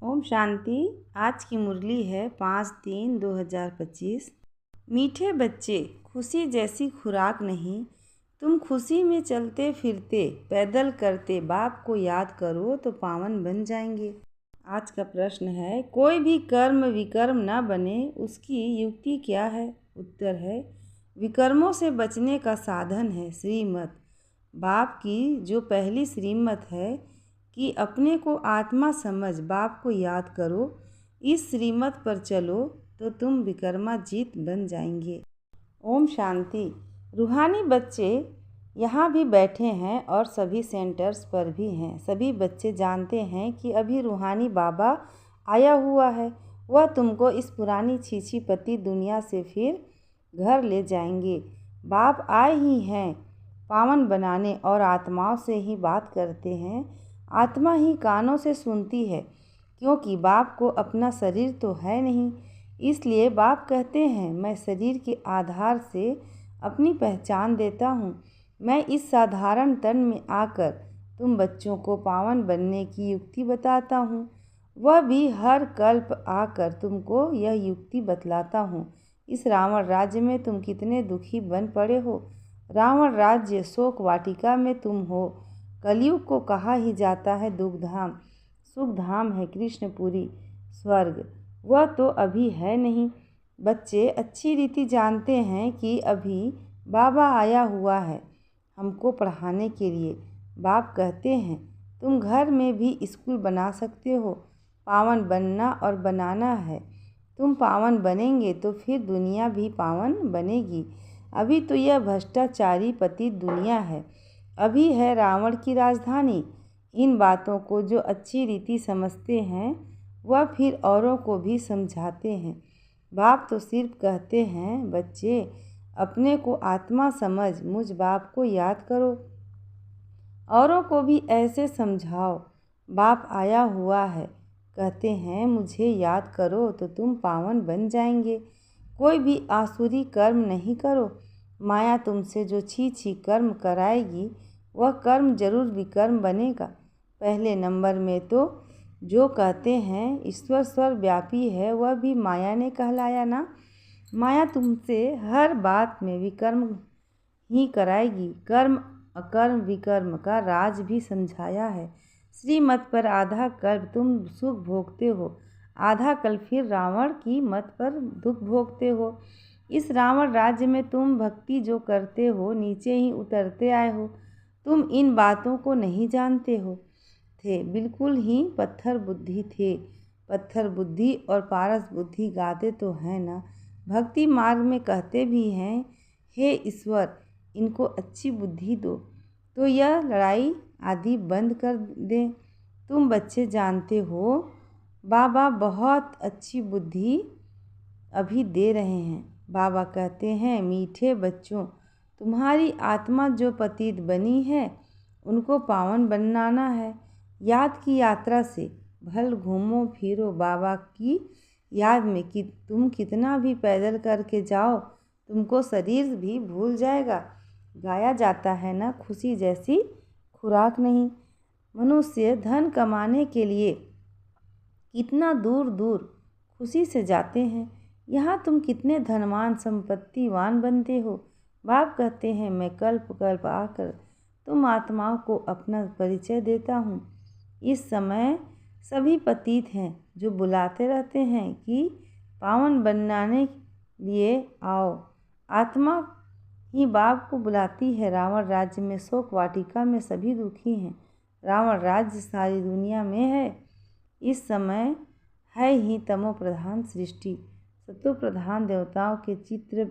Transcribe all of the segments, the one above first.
ओम शांति। आज की मुरली है 5/3/2025। मीठे बच्चे, खुशी जैसी खुराक नहीं। तुम खुशी में चलते फिरते पैदल करते बाप को याद करो तो पावन बन जाएंगे। आज का प्रश्न है, कोई भी कर्म विकर्म न बने उसकी युक्ति क्या है? उत्तर है, विकर्मों से बचने का साधन है श्रीमत। बाप की जो पहली श्रीमत है कि अपने को आत्मा समझ बाप को याद करो, इस श्रीमत पर चलो तो तुम विकर्माजीत बन जाएंगे। ओम शांति। रूहानी बच्चे यहाँ भी बैठे हैं और सभी सेंटर्स पर भी हैं। सभी बच्चे जानते हैं कि अभी रूहानी बाबा आया हुआ है। वह तुमको इस पुरानी छीछी पति दुनिया से फिर घर ले जाएंगे। बाप आए ही हैं पावन बनाने और आत्माओं से ही बात करते हैं। आत्मा ही कानों से सुनती है, क्योंकि बाप को अपना शरीर तो है नहीं। इसलिए बाप कहते हैं, मैं शरीर के आधार से अपनी पहचान देता हूँ। मैं इस साधारण तन में आकर तुम बच्चों को पावन बनने की युक्ति बताता हूँ। वह भी हर कल्प आकर तुमको यह युक्ति बतलाता हूँ। इस रावण राज्य में तुम कितने दुखी बन पड़े हो। रावण राज्य शोक वाटिका में तुम हो। कलयुग को कहा ही जाता है दुख धाम। सुख धाम है कृष्णपुरी स्वर्ग, वह तो अभी है नहीं। बच्चे अच्छी रीति जानते हैं कि अभी बाबा आया हुआ है हमको पढ़ाने के लिए। बाप कहते हैं, तुम घर में भी स्कूल बना सकते हो। पावन बनना और बनाना है। तुम पावन बनेंगे तो फिर दुनिया भी पावन बनेगी। अभी तो यह भ्रष्टाचारी पतित दुनिया है, अभी है रावण की राजधानी। इन बातों को जो अच्छी रीति समझते हैं वह फिर औरों को भी समझाते हैं। बाप तो सिर्फ कहते हैं, बच्चे अपने को आत्मा समझ मुझ बाप को याद करो, औरों को भी ऐसे समझाओ। बाप आया हुआ है, कहते हैं मुझे याद करो तो तुम पावन बन जाएंगे। कोई भी आसुरी कर्म नहीं करो। माया तुमसे जो छी कर्म कराएगी वह कर्म जरूर विकर्म बनेगा। पहले नंबर में तो जो कहते हैं ईश्वर सर्वव्यापी है, वह भी माया ने कहलाया ना। माया तुमसे हर बात में विकर्म ही कराएगी। कर्म अकर्म विकर्म का राज भी समझाया है। श्रीमत पर आधा कल्प तुम सुख भोगते हो, आधा कल्प फिर रावण की मत पर दुख भोगते हो। इस रावण राज्य में तुम भक्ति जो करते हो नीचे ही उतरते आए हो। तुम इन बातों को नहीं जानते हो थे, बिल्कुल ही पत्थर बुद्धि थे। पत्थर बुद्धि और पारस बुद्धि गाते तो हैं ना। भक्ति मार्ग में कहते भी हैं, हे ईश्वर इनको अच्छी बुद्धि दो तो यह लड़ाई आदि बंद कर दें। तुम बच्चे जानते हो बाबा बहुत अच्छी बुद्धि अभी दे रहे हैं। बाबा कहते हैं, मीठे बच्चों तुम्हारी आत्मा जो पतित बनी है उनको पावन बनाना है। याद की यात्रा से भल घूमो फिरो बाबा की याद में कि तुम कितना भी पैदल करके जाओ तुमको शरीर भी भूल जाएगा। गाया जाता है ना, खुशी जैसी खुराक नहीं। मनुष्य धन कमाने के लिए कितना दूर दूर खुशी से जाते हैं, यहाँ तुम कितने धनवान संपत्तिवान बनते हो। बाप कहते हैं, मैं कल्प कल्प आकर तुम आत्माओं को अपना परिचय देता हूँ। इस समय सभी पतित हैं जो बुलाते रहते हैं कि पावन बनाने लिए आओ। आत्मा ही बाप को बुलाती है। रावण राज्य में शोक वाटिका में सभी दुखी हैं। रावण राज्य सारी दुनिया में है। इस समय है ही तमो प्रधान सृष्टि। सतो प्रधान देवताओं के चित्र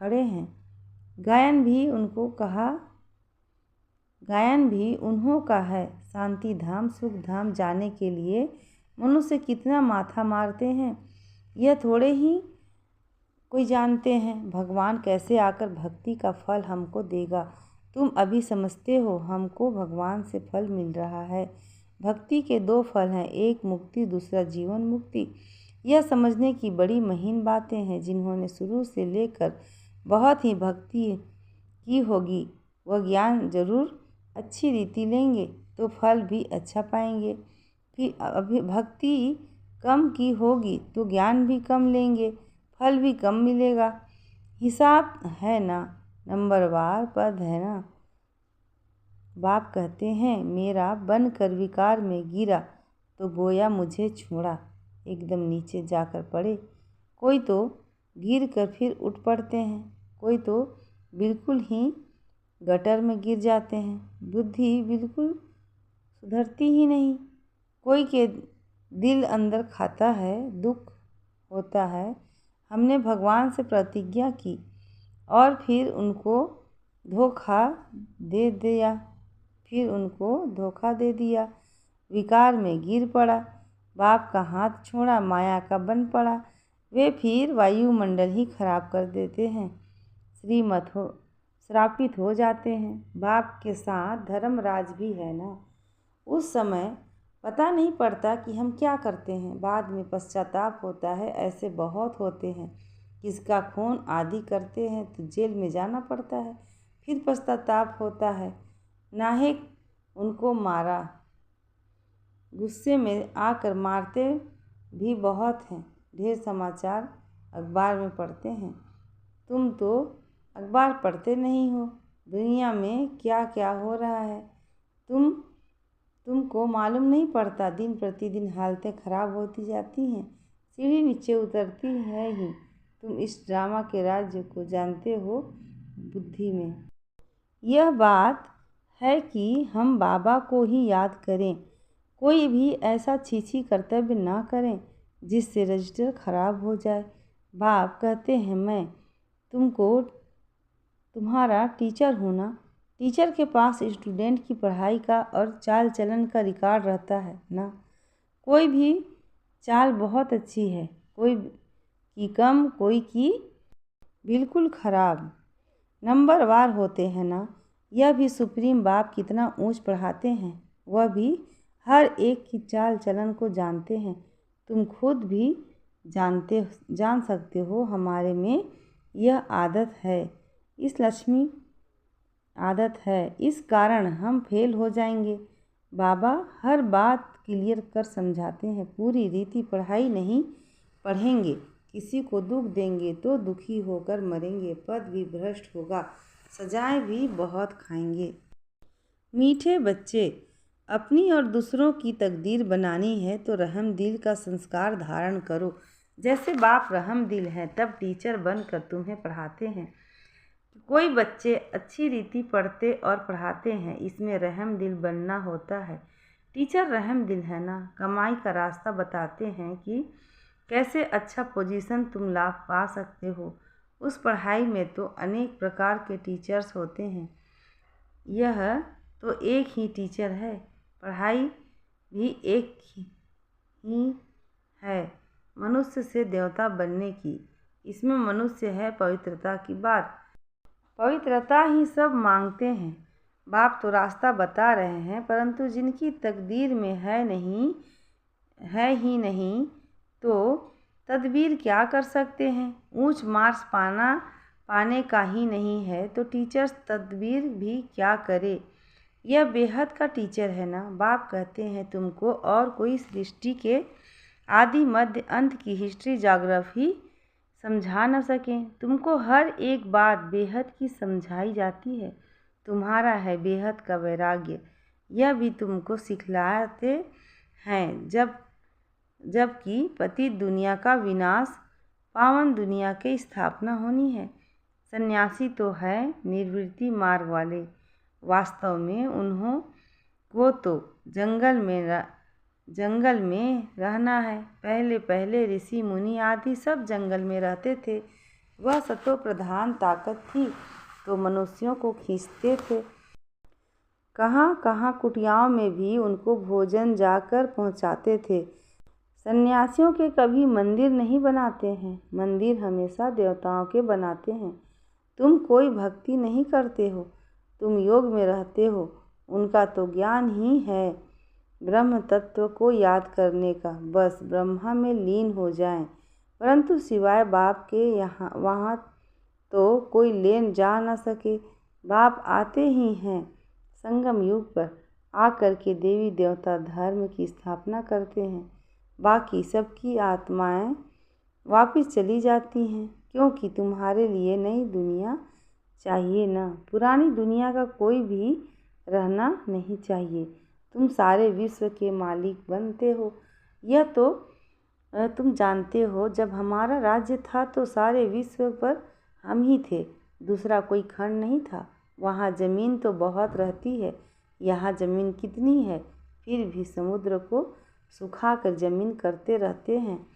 खड़े हैं। गायन भी उन्हों का है। शांति धाम सुख धाम जाने के लिए मनुष्य कितना माथा मारते हैं, यह थोड़े ही कोई जानते हैं। भगवान कैसे आकर भक्ति का फल हमको देगा। तुम अभी समझते हो हमको भगवान से फल मिल रहा है। भक्ति के 2 फल हैं, एक मुक्ति दूसरा जीवन मुक्ति। यह समझने की बड़ी महीन बातें हैं। जिन्होंने शुरू से लेकर बहुत ही भक्ति की होगी वह ज्ञान जरूर अच्छी रीति लेंगे तो फल भी अच्छा पाएंगे। फिर भक्ति कम की होगी तो ज्ञान भी कम लेंगे, फल भी कम मिलेगा। हिसाब है ना, नंबरवार पद है ना। बाप कहते हैं मेरा बनकर विकार में गिरा तो गोया मुझे छोड़ा, एकदम नीचे जाकर पड़े। कोई तो गिर कर फिर उठ पड़ते हैं, कोई तो बिल्कुल ही गटर में गिर जाते हैं। बुद्धि बिल्कुल सुधरती ही नहीं। कोई के दिल अंदर खाता है, दुख होता है। हमने भगवान से प्रतिज्ञा की और फिर उनको धोखा दे दिया, विकार में गिर पड़ा, बाप का हाथ छोड़ा, माया का बन पड़ा। वे फिर वायुमंडल ही खराब कर देते हैं, श्रापित हो जाते हैं। बाप के साथ धर्मराज भी है ना। उस समय पता नहीं पड़ता कि हम क्या करते हैं, बाद में पश्चाताप होता है। ऐसे बहुत होते हैं, किसका खून आदि करते हैं तो जेल में जाना पड़ता है, फिर पश्चाताप होता है। नाहिक उनको मारा, गुस्से में आकर मारते भी बहुत हैं। ढेर समाचार अखबार में पढ़ते हैं। तुम तो अखबार पढ़ते नहीं हो, दुनिया में क्या क्या हो रहा है तुमको मालूम नहीं पड़ता। दिन प्रतिदिन हालतें खराब होती जाती हैं, सीढ़ी नीचे उतरती है ही। तुम इस ड्रामा के राज्य को जानते हो बुद्धि में। यह बात है कि हम बाबा को ही याद करें, कोई भी ऐसा छीछी कर्तव्य ना करें जिससे रजिस्टर खराब हो जाए। बाप कहते हैं मैं तुम्हारा टीचर हूँ ना। टीचर के पास स्टूडेंट की पढ़ाई का और चाल चलन का रिकॉर्ड रहता है ना। कोई भी चाल बहुत अच्छी है, कोई की कम, कोई की बिल्कुल खराब, नंबरवार होते हैं ना। यह भी सुप्रीम बाप कितना ऊंच पढ़ाते हैं, वह भी हर एक की चाल चलन को जानते हैं। तुम खुद भी जान सकते हो हमारे में यह आदत है, इस कारण हम फेल हो जाएंगे। बाबा हर बात क्लियर कर समझाते हैं, पूरी रीति पढ़ाई नहीं पढ़ेंगे, किसी को दुख देंगे तो दुखी होकर मरेंगे, पद भी भ्रष्ट होगा, सजाएं भी बहुत खाएंगे। मीठे बच्चे, अपनी और दूसरों की तकदीर बनानी है तो रहम दिल का संस्कार धारण करो। जैसे बाप रहम दिल हैं, तब टीचर बनकर तुम्हें पढ़ाते हैं। कोई बच्चे अच्छी रीति पढ़ते और पढ़ाते हैं, इसमें रहम दिल बनना होता है। टीचर रहम दिल है ना, कमाई का रास्ता बताते हैं कि कैसे अच्छा पोजीशन तुम लाभ पा सकते हो। उस पढ़ाई में तो अनेक प्रकार के टीचर्स होते हैं, यह तो एक ही टीचर है। पढ़ाई भी एक ही है, मनुष्य से देवता बनने की। इसमें मनुष्य है पवित्रता की बात, पवित्रता ही सब मांगते हैं। बाप तो रास्ता बता रहे हैं, परंतु जिनकी तकदीर में है ही नहीं तो तदबीर क्या कर सकते हैं। ऊंच मार्क्स पाने का ही नहीं है तो टीचर्स तदबीर भी क्या करे। यह बेहद का टीचर है ना। बाप कहते हैं तुमको और कोई सृष्टि के आदि मध्य अंत की हिस्ट्री ज्योग्राफी समझा न सकें। तुमको हर एक बात बेहद की समझाई जाती है। तुम्हारा है बेहद का वैराग्य, यह भी तुमको सिखलाते हैं। जबकि पतित दुनिया का विनाश, पावन दुनिया की स्थापना होनी है। सन्यासी तो है निर्वृत्ति मार्ग वाले, वास्तव में उन्हों तो जंगल में रहना है। पहले ऋषि मुनि आदि सब जंगल में रहते थे। वह सतो प्रधान ताकत थी तो मनुष्यों को खींचते थे। कहाँ कहाँ कुटियाओं में भी उनको भोजन जाकर पहुँचाते थे। सन्यासियों के कभी मंदिर नहीं बनाते हैं, मंदिर हमेशा देवताओं के बनाते हैं। तुम कोई भक्ति नहीं करते हो, तुम योग में रहते हो। उनका तो ज्ञान ही है ब्रह्म तत्व को याद करने का, बस ब्रह्मा में लीन हो जाएं। परंतु सिवाय बाप के वहाँ तो कोई लेन जा न सके। बाप आते ही हैं संगम युग पर, आकर के देवी देवता धर्म की स्थापना करते हैं। बाकी सबकी आत्माएं वापस चली जाती हैं, क्योंकि तुम्हारे लिए नई दुनिया चाहिए ना। पुरानी दुनिया का कोई भी रहना नहीं चाहिए। तुम सारे विश्व के मालिक बनते हो। यह तो तुम जानते हो, जब हमारा राज्य था तो सारे विश्व पर हम ही थे, दूसरा कोई खंड नहीं था। वहाँ ज़मीन तो बहुत रहती है, यहाँ ज़मीन कितनी है, फिर भी समुद्र को सुखाकर ज़मीन करते रहते हैं,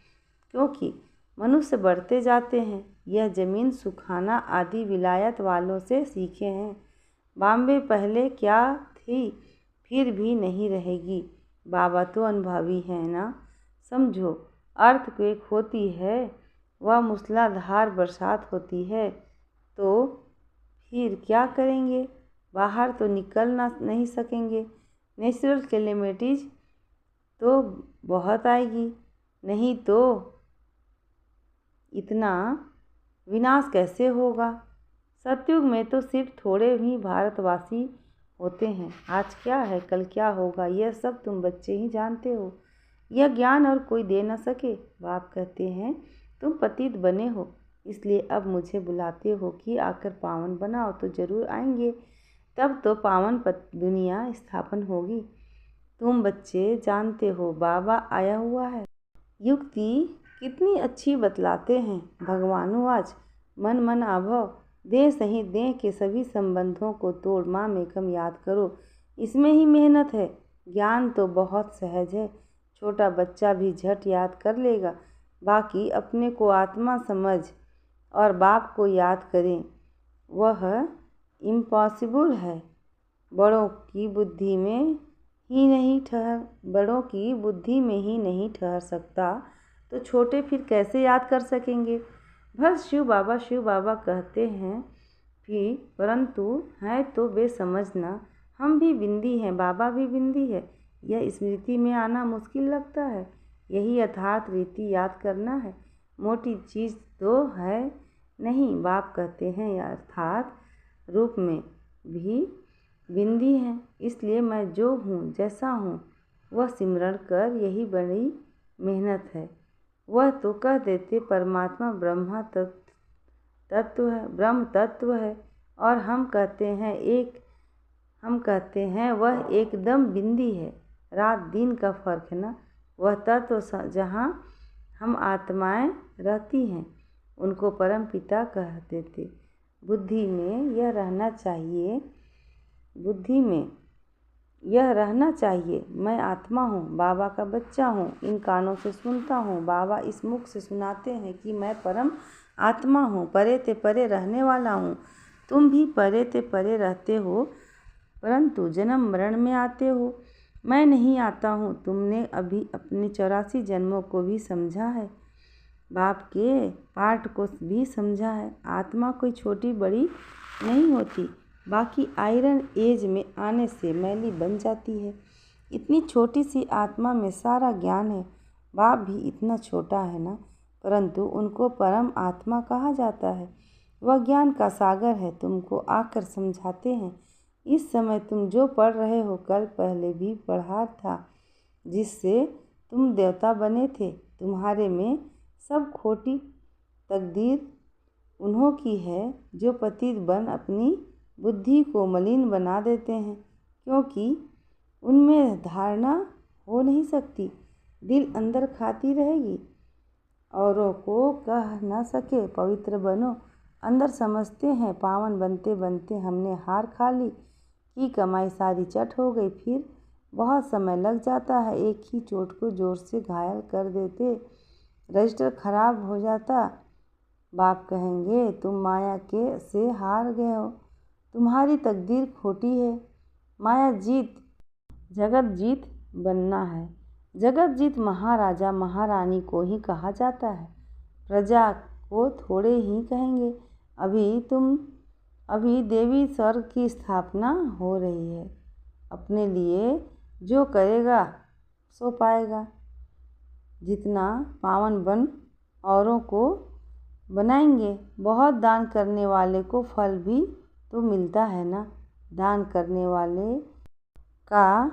क्योंकि मनुष्य बढ़ते जाते हैं। यह ज़मीन सुखाना आदि विलायत वालों से सीखे हैं। बॉम्बे पहले क्या थी, फिर भी नहीं रहेगी। बाबा तो अनुभवी है ना। समझो, अर्थक्वेक होती है, वह मूसलाधार बरसात होती है, तो फिर क्या करेंगे? बाहर तो निकल नहीं सकेंगे। नेचुरल कैलेमिटीज़ तो बहुत आएगी, नहीं तो इतना विनाश कैसे होगा? सतयुग में तो सिर्फ थोड़े ही भारतवासी होते हैं। आज क्या है, कल क्या होगा, यह सब तुम बच्चे ही जानते हो। यह ज्ञान और कोई दे न सके। बाप कहते हैं, तुम पतित बने हो, इसलिए अब मुझे बुलाते हो कि आकर पावन बनाओ, तो जरूर आएंगे। तब तो पावन दुनिया स्थापन होगी। तुम बच्चे जानते हो, बाबा आया हुआ है। युक्ति कितनी अच्छी बतलाते हैं भगवानु। आज मन मन आभव, देह सहित देह के सभी संबंधों को तोड़ माँ मेकम याद करो। इसमें ही मेहनत है। ज्ञान तो बहुत सहज है, छोटा बच्चा भी झट याद कर लेगा। बाकी अपने को आत्मा समझ और बाप को याद करें, वह इम्पॉसिबल है। बड़ों की बुद्धि में ही नहीं ठहर सकता, तो छोटे फिर कैसे याद कर सकेंगे? बस शिव बाबा कहते हैं भी, परंतु है तो बेसमझना। हम भी बिंदी हैं, बाबा भी बिंदी है। यह स्मृति में आना मुश्किल लगता है। यही यथार्थ रीति याद करना है, मोटी चीज़ तो है नहीं। बाप कहते हैं यथार्थ रूप में भी बिंदी है, इसलिए मैं जो हूँ जैसा हूँ वह सिमरण कर, यही बड़ी मेहनत है। वह तो कह देते परमात्मा ब्रह्म तत्व है, और हम कहते हैं वह एकदम बिंदी है। रात दिन का फर्क है ना। वह तत्व जहाँ हम आत्माएं रहती हैं, उनको परम पिता कह देते। बुद्धि में यह रहना चाहिए, मैं आत्मा हूँ, बाबा का बच्चा हूँ। इन कानों से सुनता हूँ, बाबा इस मुख से सुनाते हैं कि मैं परम आत्मा हूँ, परे ते परे रहने वाला हूँ। तुम भी परे ते परे रहते हो, परंतु जन्म मरण में आते हो। मैं नहीं आता हूँ। तुमने अभी अपने 84 जन्मों को भी समझा है, बाप के पाठ को भी समझा है। आत्मा कोई छोटी बड़ी नहीं होती। बाकी आयरन एज में आने से मैली बन जाती है। इतनी छोटी सी आत्मा में सारा ज्ञान है। बाप भी इतना छोटा है ना, परंतु उनको परम आत्मा कहा जाता है। वह ज्ञान का सागर है, तुमको आकर समझाते हैं। इस समय तुम जो पढ़ रहे हो, कल पहले भी पढ़ा था, जिससे तुम देवता बने थे। तुम्हारे में सब खोटी तकदीर उन्हों की है, जो पतित बन अपनी बुद्धि को मलिन बना देते हैं, क्योंकि उनमें धारणा हो नहीं सकती। दिल अंदर खाती रहेगी, औरों को कह न सके पवित्र बनो। अंदर समझते हैं पावन बनते बनते हमने हार खा ली, की कमाई सारी चट हो गई। फिर बहुत समय लग जाता है, एक ही चोट को जोर से घायल कर देते, रजिस्टर खराब हो जाता। बाप कहेंगे तुम माया के से हार गए हो, तुम्हारी तकदीर खोटी है। माया जीत जगत जीत बनना है। जगत जीत महाराजा महारानी को ही कहा जाता है, प्रजा को थोड़े ही कहेंगे। अभी देवी स्वर्ग की स्थापना हो रही है। अपने लिए जो करेगा सो पाएगा। जितना पावन बन औरों को बनाएंगे, बहुत दान करने वाले को फल भी तो मिलता है ना। दान करने वाले का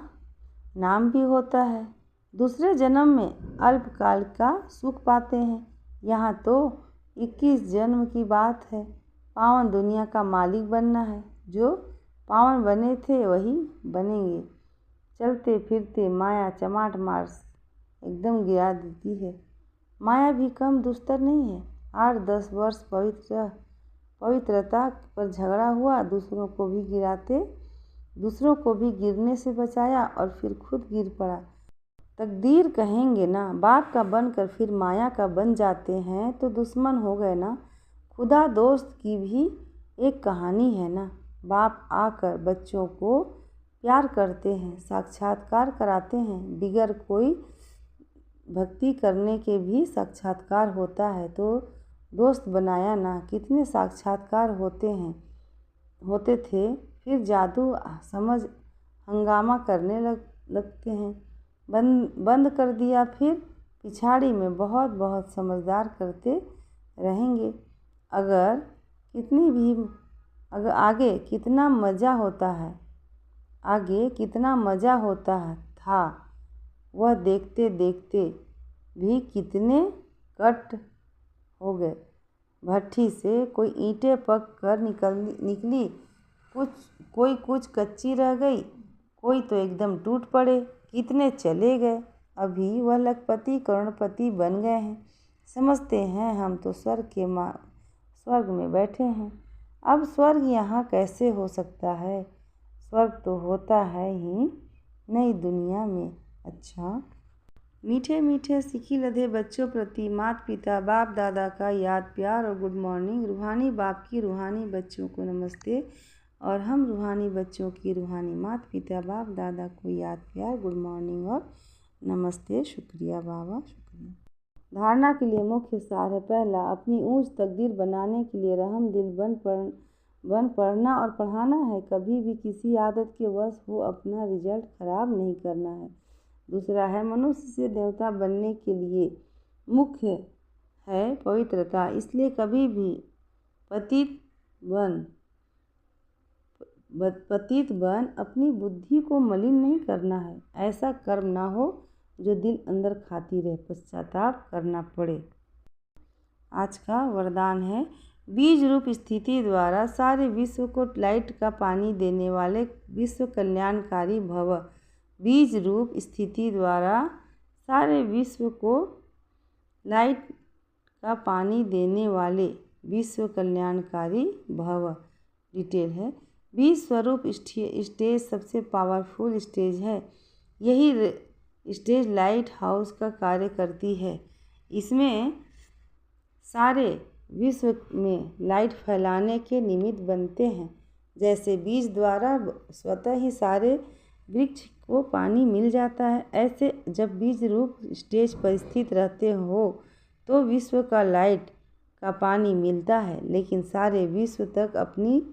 नाम भी होता है। दूसरे जन्म में अल्पकाल का सुख पाते हैं। यहाँ तो 21 जन्म की बात है। पावन दुनिया का मालिक बनना है। जो पावन बने थे वही बनेंगे। चलते फिरते माया चमाट मार एकदम गिरा देती है। माया भी कम दुस्तर नहीं है। 8-10 वर्ष पवित्रता पर झगड़ा हुआ, दूसरों को भी गिरने से बचाया और फिर खुद गिर पड़ा। तकदीर कहेंगे ना। बाप का बनकर फिर माया का बन जाते हैं तो दुश्मन हो गए ना। खुदा दोस्त की भी एक कहानी है ना। बाप आकर बच्चों को प्यार करते हैं, साक्षात्कार कराते हैं। बिगर कोई भक्ति करने के भी साक्षात्कार होता है तो दोस्त बनाया ना। कितने साक्षात्कार होते थे। फिर जादू समझ हंगामा करने लगते हैं। बंद कर दिया। फिर पिछाड़ी में बहुत बहुत समझदार करते रहेंगे। आगे कितना मज़ा होता था वह देखते देखते भी कितने कट हो गए। भट्ठी से कोई ईंटें पक कर निकली, कोई कुछ कच्ची रह गई, कोई तो एकदम टूट पड़े। कितने चले गए। अभी वह लखपति करोड़पति बन गए हैं। समझते हैं हम तो स्वर्ग में बैठे हैं। अब स्वर्ग यहाँ कैसे हो सकता है। स्वर्ग तो होता है ही नई दुनिया में। अच्छा। मीठे मीठे सीखी लधे बच्चों प्रति माता पिता बाप दादा का याद प्यार और गुड मॉर्निंग। रूहानी बाप की रूहानी बच्चों को नमस्ते और हम रूहानी बच्चों की रूहानी माता पिता बाप दादा को याद प्यार गुड मॉर्निंग और नमस्ते। शुक्रिया बाबा, शुक्रिया। धारणा के लिए मुख्य सार है। पहला, अपनी ऊंच तकदीर बनाने के लिए रहम दिल बन पढ़ना और पढ़ाना है। कभी भी किसी आदत के वश हो अपना रिजल्ट खराब नहीं करना है। दूसरा है, मनुष्य से देवता बनने के लिए मुख्य है पवित्रता। इसलिए कभी भी पतित बन अपनी बुद्धि को मलिन नहीं करना है। ऐसा कर्म ना हो जो दिल अंदर खाती रहे, पश्चाताप करना पड़े। आज का वरदान है, बीज रूप स्थिति द्वारा सारे विश्व को लाइट का पानी देने वाले विश्व कल्याणकारी भव। बीज रूप स्थिति द्वारा सारे विश्व को लाइट का पानी देने वाले विश्व कल्याणकारी भव। डिटेल है, बीज स्वरूप स्टेज सबसे पावरफुल स्टेज है। यही स्टेज लाइट हाउस का कार्य करती है। इसमें सारे विश्व में लाइट फैलाने के निमित्त बनते हैं। जैसे बीज द्वारा स्वतः ही सारे वृक्ष को पानी मिल जाता है, ऐसे जब बीज रूप स्टेज पर स्थित रहते हो तो विश्व का लाइट का पानी मिलता है। लेकिन सारे विश्व तक अपनी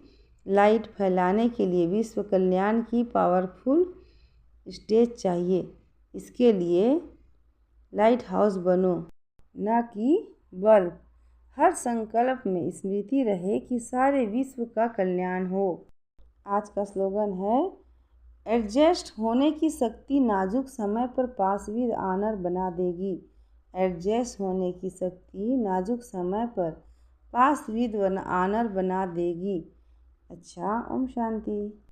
लाइट फैलाने के लिए विश्व कल्याण की पावरफुल स्टेज चाहिए। इसके लिए लाइट हाउस बनो, ना कि बल्ब। हर संकल्प में स्मृति रहे कि सारे विश्व का कल्याण हो। आज का स्लोगन है, एडजस्ट होने की शक्ति नाजुक समय पर पास विद ऑनर बना देगी। एडजस्ट होने की शक्ति नाजुक समय पर पास विद ऑनर बना देगी। अच्छा, ओम शांति।